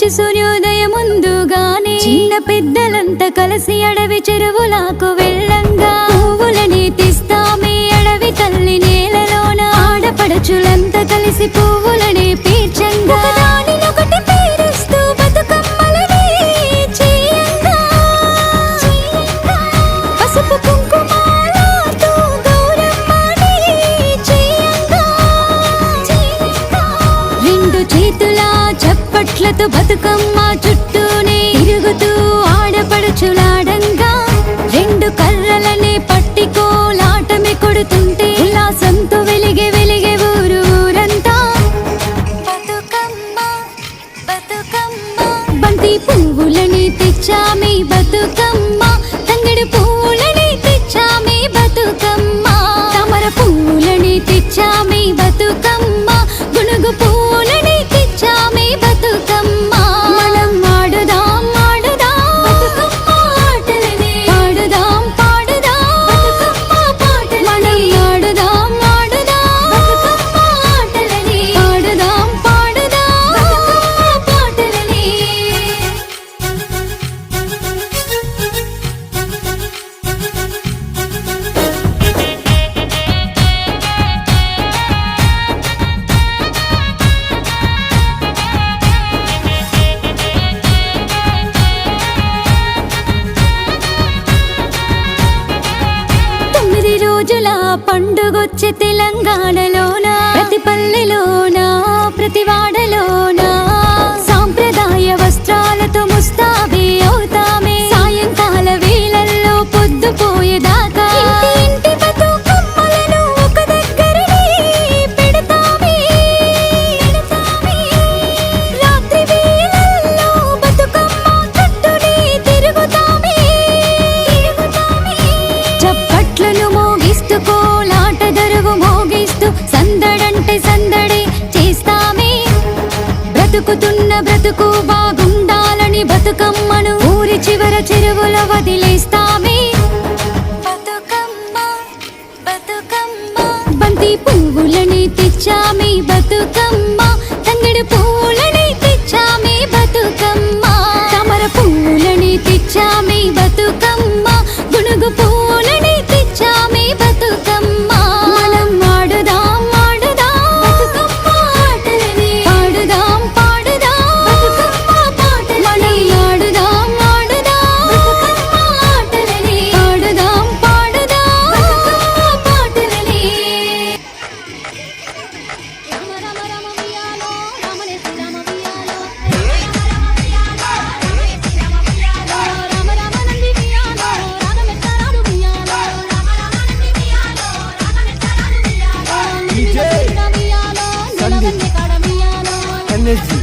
రోజు సూర్యోదయం ముందుగానే చిన్న పెద్దలంతా కలిసి అడవి చెరువులకు వెళ్ళంగా పువ్వులని తీస్తామే అడవి తల్లి నేలలోన ఆడపడచులంతా కలిసి పువ్వులని పేర్చంగా ఒకదానినొకటి పేరుస్తూ బతుకమ్మలని చేయంగా పసుపు కుంకుమాలతో గౌరమ్మని చేయంగా రెండు చేతుల చప్పట్లతో బతుకమ్మ చుట్టూనే తిరుగుతూ ఆడపడుచులాడంగా రెండు కర్రలని పట్టికోలాటమి కొడుతుంటే ఉల్లాసంతో వెలిగే ఊరు ఊరంతా బతుకమ్మ బతుకమ్మ బంతి పువ్వులని తెచ్చామే బతుకమ్మ తంగడి పువ్వులని తెచ్చామే బతుకమ్మ తామర పువ్వులని తెచ్చామే బతుకమ్మ గునుగు పువ్వులని తెచ్చామే బతుకమ్మ మనం ఆడుదాం బతుకమ్మ ఆటలని పాడుదాం బతుకమ్మ పాటలని మనం ఆడుదాం బతుకమ్మ ఆటలని పాడుదాం బతుకమ్మ పాటలని తొమ్మిది రోజుల పండుగొచ్చే తెలంగాణలోన ప్రతి పల్లెలోన ప్రతి వాడలోన సాంప్రదాయ వస్త్రాలతో ముస్తాబే అవుతామే సాయంకాల వేళల్లో పొద్దుపోయేదాకా ఇంటి బతుకమ్మలను ఒక దగ్గరనే పెడతామే రాత్రి వేళల్లో బతుకమ్మ కట్టుని తిరుగుతామే చప్పట్లను మోగిస్తూ కోలాట దరువు మోగిస్తూ సందడంటే సందడి చేస్తామే బ్రతుకుతున్న బ్రతుకు బాగుండాలని బతుకమ్మను ఊరి చివర చెరువుల వదిలేస్తామే బతుకమ్మ బతుకమ్మ బంతి పువ్వులని తెచ్చామే బతుకమ్మ తంగడి పువ్వులని తెచ్చామే బతుకమ్మ తామర పువ్వులని తెచ్చామే బతుకమ్మ గునుగు పువ్వులని తెచ్చామే బతుకమ్మ మనం ఆడుదాం బతుకమ్మ ఆటలని పాడుదాం బతుకమ్మ పాటలని మనం ఆడుదాం బతుకమ్మ ఆటలని పాడుదాం బతుకమ్మ పాటలని రామ రామ రామ ఉయ్యాలో రామనే శ్రీరామ ఉయ్యాలో రామ రామ నంది ఉయ్యాలో రాగమెత్తరాడు ఉయ్యాలో రామ రామ నంది ఉయ్యాలో రాగమెత్తరాడు ఉయ్యాలో నిన్న ఉయ్యాలో నిలవెన్నె కాడ ఉయ్యాలో ఎనర్జీ